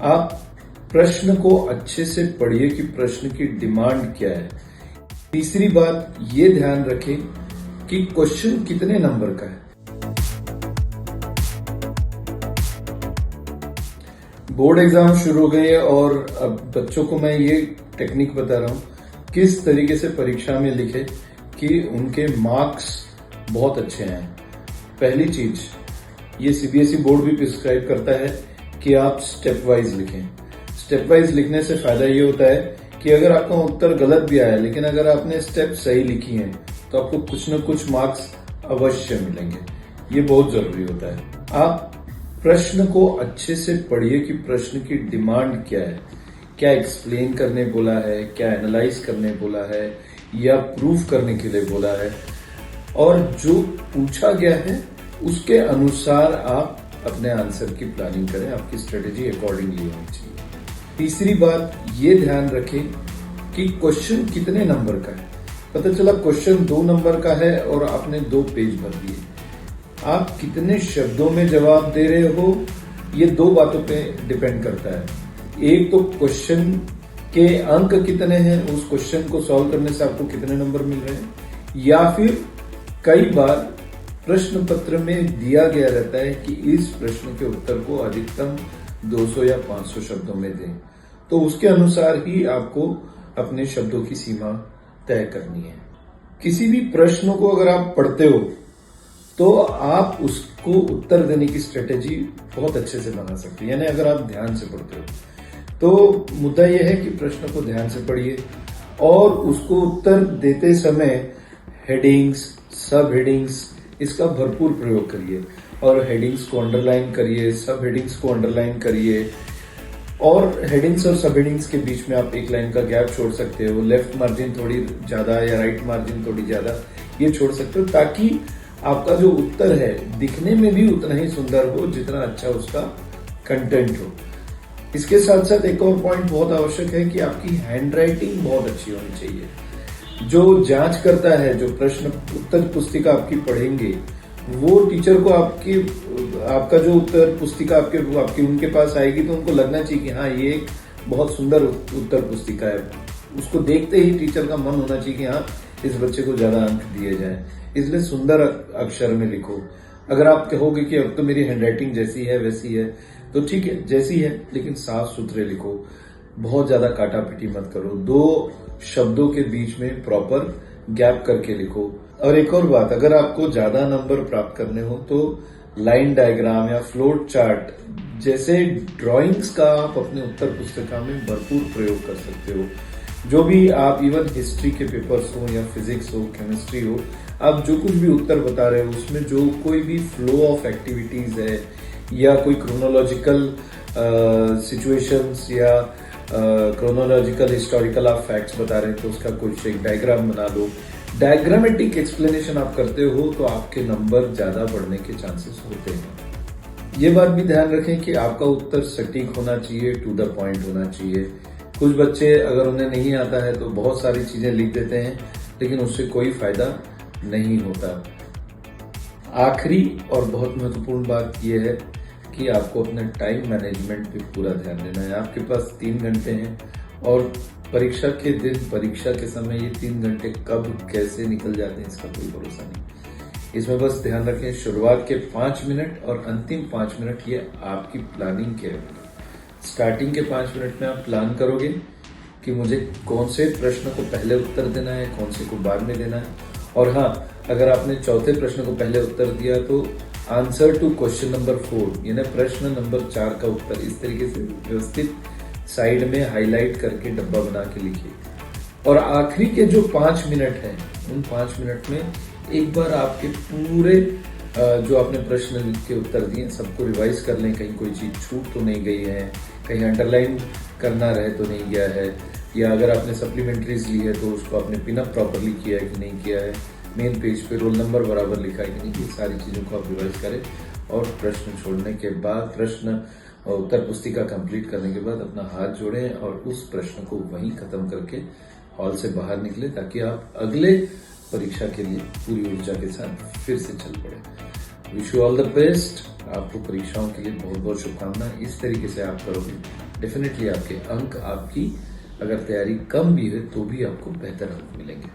आप प्रश्न को अच्छे से पढ़िए कि प्रश्न की डिमांड क्या है। तीसरी बात ये ध्यान रखें कि क्वेश्चन कितने नंबर का है। बोर्ड एग्जाम शुरू हो गए हैं और अब बच्चों को मैं ये टेक्निक बता रहा हूं किस तरीके से परीक्षा में लिखे कि उनके मार्क्स बहुत अच्छे हैं। पहली चीज, ये सीबीएसई बोर्ड भी प्रिस्क्राइब करता है कि आप स्टेप वाइज लिखें। स्टेप वाइज लिखने से फायदा ये होता है कि अगर आपका उत्तर गलत भी आया लेकिन अगर आपने स्टेप सही लिखी है तो आपको कुछ न कुछ मार्क्स अवश्य मिलेंगे। ये बहुत जरूरी होता है। आप प्रश्न को अच्छे से पढ़िए कि प्रश्न की डिमांड क्या है, क्या एक्सप्लेन करने बोला है, क्या एनालाइज करने बोला है या प्रूफ करने के लिए बोला है, और जो पूछा गया है उसके अनुसार आप अपने आंसर की प्लानिंग करें। आपकी स्ट्रेटेजी अकॉर्डिंगली होनी चाहिए। तीसरी बात ये ध्यान रखें कि क्वेश्चन कितने नंबर का है। पता चला क्वेश्चन 2 नंबर का है और आपने 2 पेज भर दिए। आप कितने शब्दों में जवाब दे रहे हो ये 2 बातों पे डिपेंड करता है। एक तो क्वेश्चन के अंक कितने हैं, उस क्वेश्चन को सॉल्व करने से आपको कितने नंबर मिल रहे हैं, या फिर कई बार प्रश्न पत्र में दिया गया रहता है कि इस प्रश्न के उत्तर को अधिकतम 200 या 500 शब्दों में दें, तो उसके अनुसार ही आपको अपने शब्दों की सीमा तय करनी है। किसी भी प्रश्न को अगर आप पढ़ते हो तो आप उसको उत्तर देने की स्ट्रेटेजी बहुत अच्छे से बना सकते हैं। यानी अगर आप ध्यान से पढ़ते हो तो मुद्दा यह है कि प्रश्न को ध्यान से पढ़िए और उसको उत्तर देते समय हेडिंग्स, सब हेडिंग्स इसका भरपूर प्रयोग करिए और हेडिंग्स को अंडरलाइन करिए, सब हेडिंग्स को अंडरलाइन करिए, और हेडिंग्स और सब हेडिंग्स के बीच में आप एक लाइन का गैप छोड़ सकते हो। लेफ्ट मार्जिन थोड़ी ज्यादा या राइट मार्जिन थोड़ी ज्यादा ये छोड़ सकते हो ताकि आपका जो उत्तर है दिखने में भी उतना ही सुंदर हो जितना अच्छा उसका कंटेंट हो। इसके साथ साथ एक और पॉइंट बहुत आवश्यक है कि आपकी हैंड राइटिंग बहुत अच्छी होनी चाहिए। जो जांच करता है, जो प्रश्न उत्तर पुस्तिका आपकी पढ़ेंगे, वो टीचर को आपका जो उत्तर पुस्तिका आपकी उनके पास आएगी तो उनको लगना चाहिए कि हाँ ये एक बहुत सुंदर उत्तर पुस्तिका है। उसको देखते ही टीचर का मन होना चाहिए कि हाँ इस बच्चे को ज्यादा अंक दिए जाए। इसलिए सुंदर अक्षर में लिखो। अगर आप कहोगे कि अब तो मेरी हैंडराइटिंग जैसी है वैसी है तो ठीक है, जैसी है, लेकिन साफ सुथरे लिखो। बहुत ज्यादा काटा पिटी मत करो। 2 शब्दों के बीच में प्रॉपर गैप करके लिखो। और एक और बात, अगर आपको ज्यादा नंबर प्राप्त करने हो तो लाइन डायग्राम या फ्लोट चार्ट जैसे ड्राइंग्स का आप अपने उत्तर पुस्तिका में भरपूर प्रयोग कर सकते हो। जो भी आप इवन हिस्ट्री के पेपर्स हो या फिजिक्स हो, केमिस्ट्री हो, आप जो कुछ भी उत्तर बता रहे हो उसमें जो कोई भी फ्लो ऑफ एक्टिविटीज है या कोई क्रोनोलॉजिकल सिचुएशंस या क्रोनोलॉजिकल हिस्टोरिकल आप फैक्ट्स बता रहे हैं तो उसका कुछ एक डायग्राम बना लो। डायग्रामेटिक एक्सप्लेनेशन आप करते हो तो आपके नंबर ज्यादा बढ़ने के चांसेस होते हैं। ये बात भी ध्यान रखें कि आपका उत्तर सटीक होना चाहिए, टू द पॉइंट होना चाहिए। कुछ बच्चे अगर उन्हें नहीं आता है तो बहुत सारी चीजें लिख देते हैं लेकिन उससे कोई फायदा नहीं होता। आखिरी और बहुत महत्वपूर्ण बात यह है कि आपको अपने टाइम मैनेजमेंट पे पूरा ध्यान देना है। आपके पास 3 घंटे हैं और परीक्षा के दिन, परीक्षा के समय ये 3 घंटे कब कैसे निकल जाते हैं इसका कोई भरोसा नहीं। इसमें बस ध्यान रखें शुरुआत के 5 मिनट और अंतिम 5 मिनट ये आपकी प्लानिंग के है। स्टार्टिंग के 5 मिनट में आप प्लान करोगे कि मुझे कौन से प्रश्न को पहले उत्तर देना है, कौन से को बाद में देना है। और हाँ, अगर आपने चौथे प्रश्न को पहले उत्तर दिया तो आंसर टू क्वेश्चन नंबर 4 यानी प्रश्न नंबर 4 का उत्तर इस तरीके से व्यवस्थित साइड में हाईलाइट करके डब्बा बना के लिखिए। और आखिरी के जो 5 मिनट हैं उन 5 मिनट में एक बार आपके पूरे जो आपने प्रश्न के उत्तर दिए सबको रिवाइज कर लें। कहीं कोई चीज छूट तो नहीं गई है, कहीं अंडरलाइन करना रह तो नहीं गया है, या अगर आपने सप्लीमेंट्रीज ली है तो उसको आपने पिनअप प्रॉपरली किया है कि नहीं किया है, मेन पेज पे रोल नंबर बराबर लिखा है कि नहीं, ये सारी चीजों को आप रिवाइज करें। और प्रश्न छोड़ने के बाद, प्रश्न और उत्तर पुस्तिका कंप्लीट करने के बाद अपना हाथ जोड़ें और उस प्रश्न को वहीं खत्म करके हॉल से बाहर निकले ताकि आप अगले परीक्षा के लिए पूरी ऊर्जा के साथ फिर से चल पड़े। Wish you all the best. आपको परीक्षाओं के लिए बहुत बहुत शुभकामनाएं। इस तरीके से आप करोगे डेफिनेटली आपके अंक आपकी अगर तैयारी कम भी है तो भी आपको बेहतर अंक मिलेंगे।